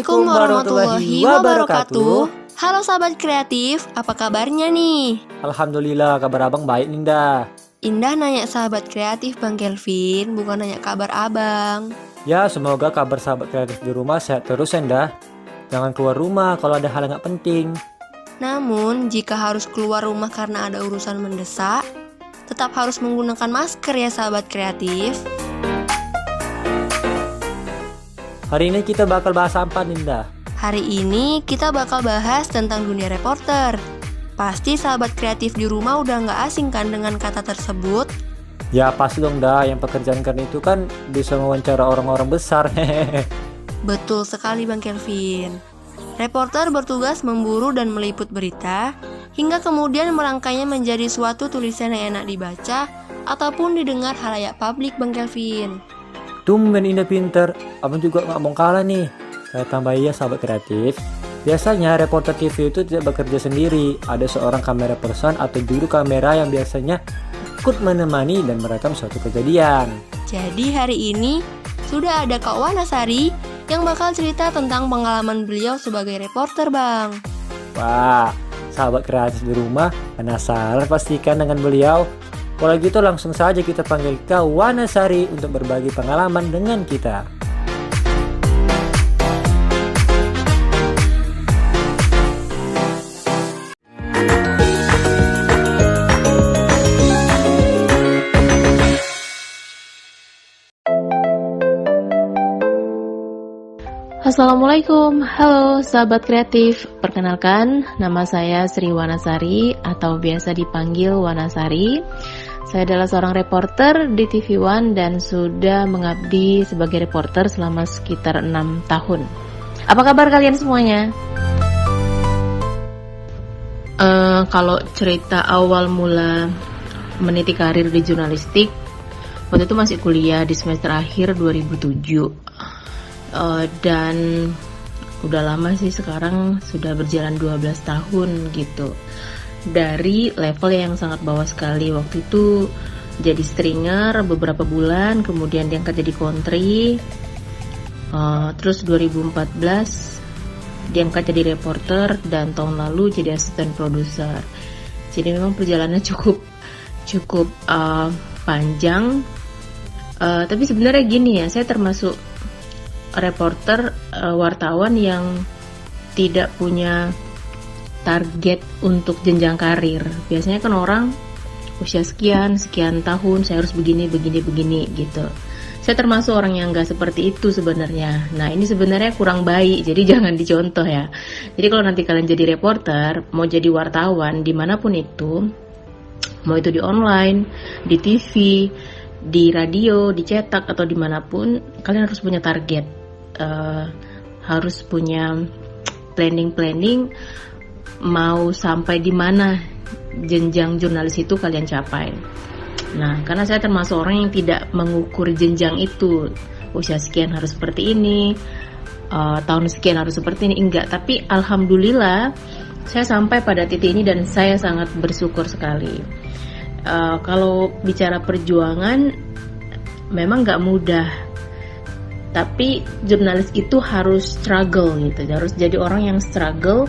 Assalamualaikum warahmatullahi wabarakatuh. Halo sahabat kreatif, apa kabarnya nih? Alhamdulillah, kabar abang baik nih dah. Indah nanya sahabat kreatif Bang Kelvin, bukan nanya kabar abang. Ya, semoga kabar sahabat kreatif di rumah sehat terus ya dah. Jangan keluar rumah kalau ada hal yang gak penting. Namun, jika harus keluar rumah karena ada urusan mendesak, tetap harus menggunakan masker ya sahabat kreatif. Hari ini kita bakal bahas apa nih dah? Hari ini kita bakal bahas tentang dunia reporter. Pasti sahabat kreatif di rumah udah gak asing kan dengan kata tersebut? Ya pasti dong dah, yang pekerjaan kan itu kan bisa mewawancara orang-orang besar. Betul sekali Bang Kelvin. Reporter bertugas memburu dan meliput berita, hingga kemudian merangkainya menjadi suatu tulisan yang enak dibaca ataupun didengar halayak publik Bang Kelvin. Tumben Indah pinter, abang juga gak mau kalah nih. Saya tambah ya sahabat kreatif. Biasanya reporter TV itu tidak bekerja sendiri. Ada seorang kamera person atau juru kamera yang biasanya ikut menemani dan merekam suatu kejadian. Jadi hari ini sudah ada Kak Wanasari yang bakal cerita tentang pengalaman beliau sebagai reporter Bang. Wah, sahabat kreatif di rumah penasaran pastikan dengan beliau. Kalau gitu langsung saja kita panggil Kak Wanasari untuk berbagi pengalaman dengan kita. Assalamualaikum, halo sahabat kreatif. Perkenalkan, nama saya Sri Wanasari atau biasa dipanggil Wanasari. Saya adalah seorang reporter di TV One dan sudah mengabdi sebagai reporter selama sekitar 6 tahun. Apa kabar kalian semuanya? Kalau cerita awal mula meniti karir di jurnalistik, waktu itu masih kuliah di semester akhir 2007. Dan udah lama sih, sekarang sudah berjalan 12 tahun gitu. Dari level yang sangat bawah sekali, waktu itu jadi stringer beberapa bulan, kemudian diangkat jadi kontri, terus 2014 diangkat jadi reporter, dan tahun lalu jadi asisten produser. Jadi memang perjalanannya cukup panjang, tapi sebenarnya gini ya, saya termasuk reporter, wartawan yang tidak punya target untuk jenjang karir. Biasanya kan orang usia sekian tahun saya harus begini gitu. Saya termasuk orang yang nggak seperti itu sebenarnya. Nah ini sebenarnya kurang baik, jadi jangan dicontoh ya. Jadi kalau nanti kalian jadi reporter, mau jadi wartawan dimanapun itu, mau itu di online, di TV, di radio, dicetak atau dimanapun, kalian harus punya target, harus punya planning mau sampai di mana jenjang jurnalis itu kalian capai. Nah, karena saya termasuk orang yang tidak mengukur jenjang itu, usia sekian harus seperti ini, tahun sekian harus seperti ini, enggak. Tapi alhamdulillah saya sampai pada titik ini dan saya sangat bersyukur sekali. Kalau bicara perjuangan, memang nggak mudah. Tapi jurnalis itu harus struggle gitu, harus jadi orang yang struggle,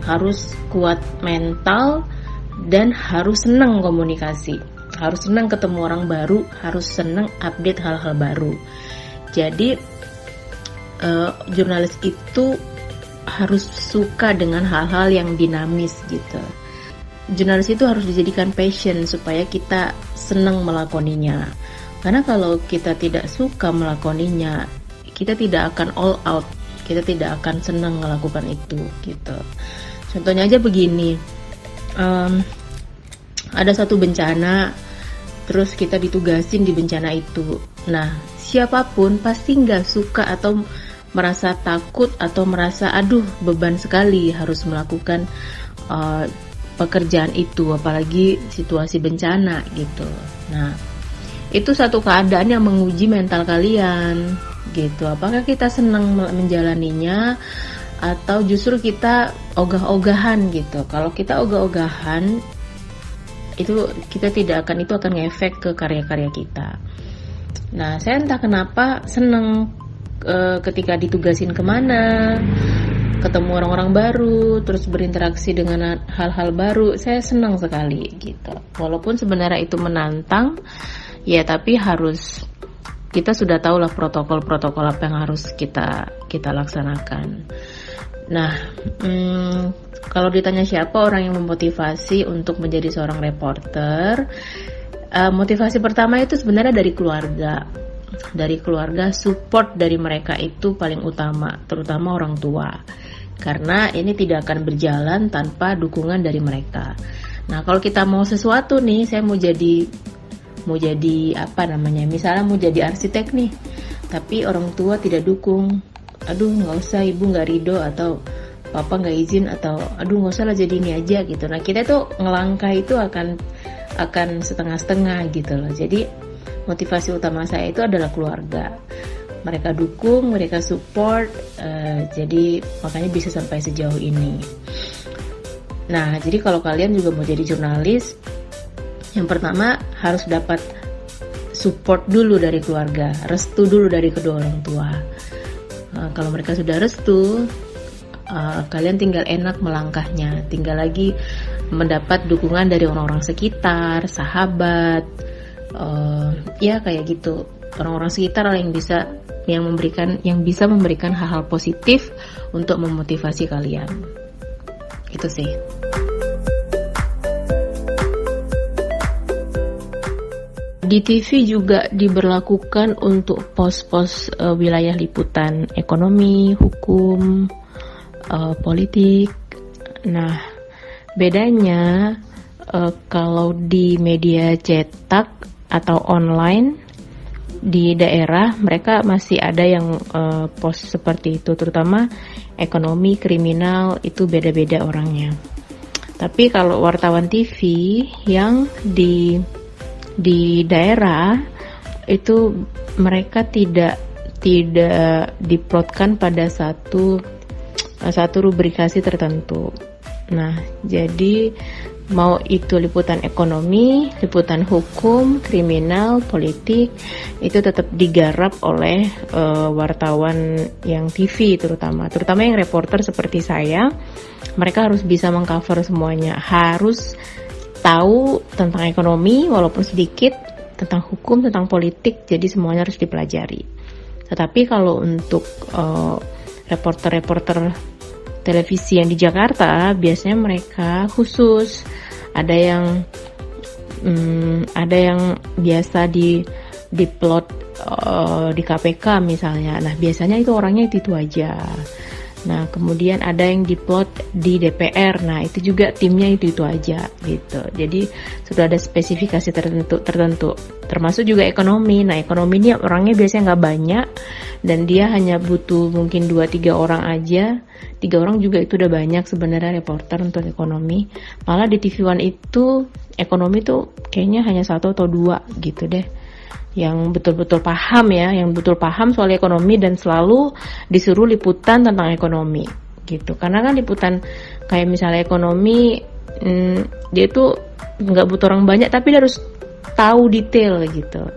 harus kuat mental, dan harus senang komunikasi, harus senang ketemu orang baru, harus senang update hal-hal baru. Jadi jurnalis itu harus suka dengan hal-hal yang dinamis gitu. Jurnalis itu harus dijadikan passion supaya kita senang melakoninya. Karena kalau kita tidak suka melakoninya, kita tidak akan all out, kita tidak akan senang melakukan itu gitu. Contohnya aja begini, ada satu bencana, terus kita ditugasin di bencana itu. Nah, siapapun pasti nggak suka atau merasa takut atau merasa aduh beban sekali harus melakukan pekerjaan itu, apalagi situasi bencana gitu. Nah, itu satu keadaan yang menguji mental kalian gitu. Apakah kita senang menjalaninya atau justru kita ogah-ogahan gitu. Kalau kita ogah-ogahan, itu akan ngefek ke karya-karya kita. Nah, saya entah kenapa seneng ketika ditugasin kemana, ketemu orang-orang baru, terus berinteraksi dengan hal-hal baru, saya senang sekali gitu. Walaupun sebenarnya itu menantang, ya tapi kita sudah tahu lah protokol-protokol apa yang harus kita laksanakan. Nah, kalau ditanya siapa orang yang memotivasi untuk menjadi seorang reporter, motivasi pertama itu sebenarnya dari keluarga. Dari keluarga, support dari mereka itu paling utama, terutama orang tua. Karena ini tidak akan berjalan tanpa dukungan dari mereka. Nah, kalau kita mau sesuatu nih, saya mau jadi misalnya mau jadi arsitek nih, tapi orang tua tidak dukung. Aduh, nggak usah, ibu nggak ridho, atau papa nggak izin, atau aduh nggak usah lah, jadi ini aja gitu. Nah, kita tuh ngelangkah itu akan setengah-setengah gitu loh. Jadi motivasi utama saya itu adalah keluarga. Mereka dukung, mereka support, jadi makanya bisa sampai sejauh ini. Nah, jadi kalau kalian juga mau jadi jurnalis, yang pertama harus dapat support dulu dari keluarga, restu dulu dari kedua orang tua. Kalau mereka sudah restu, kalian tinggal enak melangkahnya, tinggal lagi mendapat dukungan dari orang-orang sekitar, sahabat, ya kayak gitu. Orang-orang sekitar yang bisa memberikan hal-hal positif untuk memotivasi kalian. Itu sih. Di TV juga diberlakukan untuk pos-pos wilayah liputan ekonomi, hukum, politik. Nah, bedanya kalau di media cetak atau online, di daerah mereka masih ada yang pos seperti itu, terutama ekonomi, kriminal, itu beda-beda orangnya. Tapi kalau wartawan TV yang di daerah itu mereka tidak diplotkan pada satu rubrikasi tertentu. Nah, jadi mau itu liputan ekonomi, liputan hukum, kriminal, politik, itu tetap digarap oleh wartawan yang TV terutama yang reporter seperti saya. Mereka harus bisa mengcover semuanya, harus tahu tentang ekonomi walaupun sedikit, tentang hukum, tentang politik, jadi semuanya harus dipelajari. Tetapi kalau untuk reporter-reporter televisi yang di Jakarta, biasanya mereka khusus, ada yang biasa diplot di KPK misalnya. Nah, biasanya itu orangnya itu aja. Nah, kemudian ada yang diplot di DPR. Nah, itu juga timnya itu aja gitu. Jadi sudah ada spesifikasi tertentu. Termasuk juga ekonomi. Nah, ekonomi ini orangnya biasanya nggak banyak dan dia hanya butuh mungkin 2-3 orang aja. 3 orang juga itu udah banyak sebenarnya reporter untuk ekonomi. Malah di TV One itu ekonomi tuh kayaknya hanya 1 atau 2 gitu deh. Yang betul-betul paham soal ekonomi dan selalu disuruh liputan tentang ekonomi gitu. Karena kan liputan kayak misalnya ekonomi, dia tuh nggak butuh orang banyak tapi dia harus tahu detail gitu.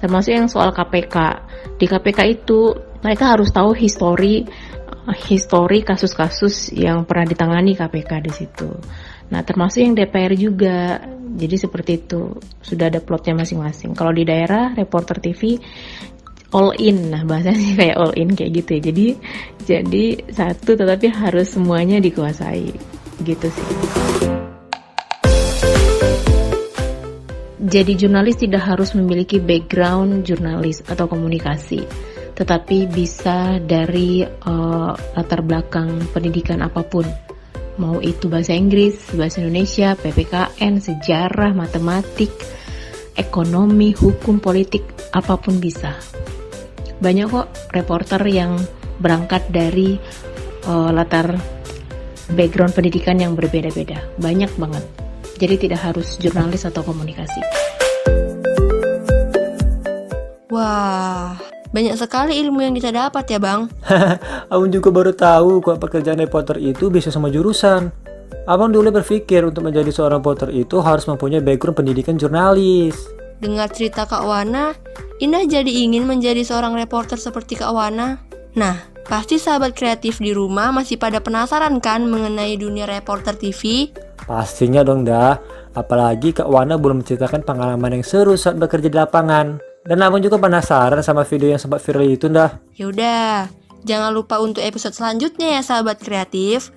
Termasuk yang soal KPK. Di KPK itu mereka harus tahu histori kasus-kasus yang pernah ditangani KPK di situ. Nah, termasuk yang DPR juga. Jadi seperti itu, sudah ada plotnya masing-masing. Kalau di daerah, reporter TV all in. Nah, bahasanya kayak all in kayak gitu ya. Jadi satu tetapi harus semuanya dikuasai. Gitu sih. Jadi jurnalis tidak harus memiliki background jurnalis atau komunikasi, tetapi bisa dari latar belakang pendidikan apapun. Mau itu bahasa Inggris, bahasa Indonesia, PPKN, sejarah, matematik, ekonomi, hukum, politik, apapun bisa. Banyak kok reporter yang berangkat dari latar background pendidikan yang berbeda-beda. Banyak banget. Jadi tidak harus jurnalis atau komunikasi. Wah, banyak sekali ilmu yang kita dapat ya Bang. Abang juga baru tahu kok pekerjaan reporter itu bisa sama jurusan. Abang dulu berpikir untuk menjadi seorang reporter itu harus mempunyai background pendidikan jurnalis. Dengar cerita Kak Wana, Indah jadi ingin menjadi seorang reporter seperti Kak Wana. Nah, pasti sahabat kreatif di rumah masih pada penasaran kan mengenai dunia reporter TV? Pastinya dong dah, apalagi Kak Wana belum menceritakan pengalaman yang seru saat bekerja di lapangan. Dan abang juga penasaran sama video yang sempat viral itu dah. Yaudah, jangan lupa untuk episode selanjutnya ya sahabat kreatif.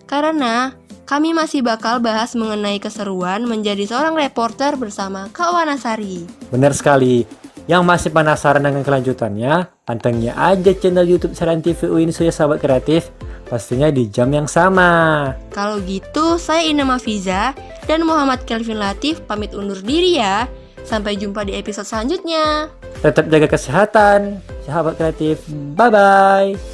Karena kami masih bakal bahas mengenai keseruan menjadi seorang reporter bersama Kak Wanasari. Benar sekali. Yang masih penasaran dengan kelanjutannya, pantengin aja channel YouTube Selain TV UIN ya sahabat kreatif. Pastinya di jam yang sama. Kalau gitu, saya Ina Mafiza dan Muhammad Kelvin Latif pamit undur diri ya. Sampai jumpa di episode selanjutnya. Tetap jaga kesehatan, sahabat kreatif. Bye-bye.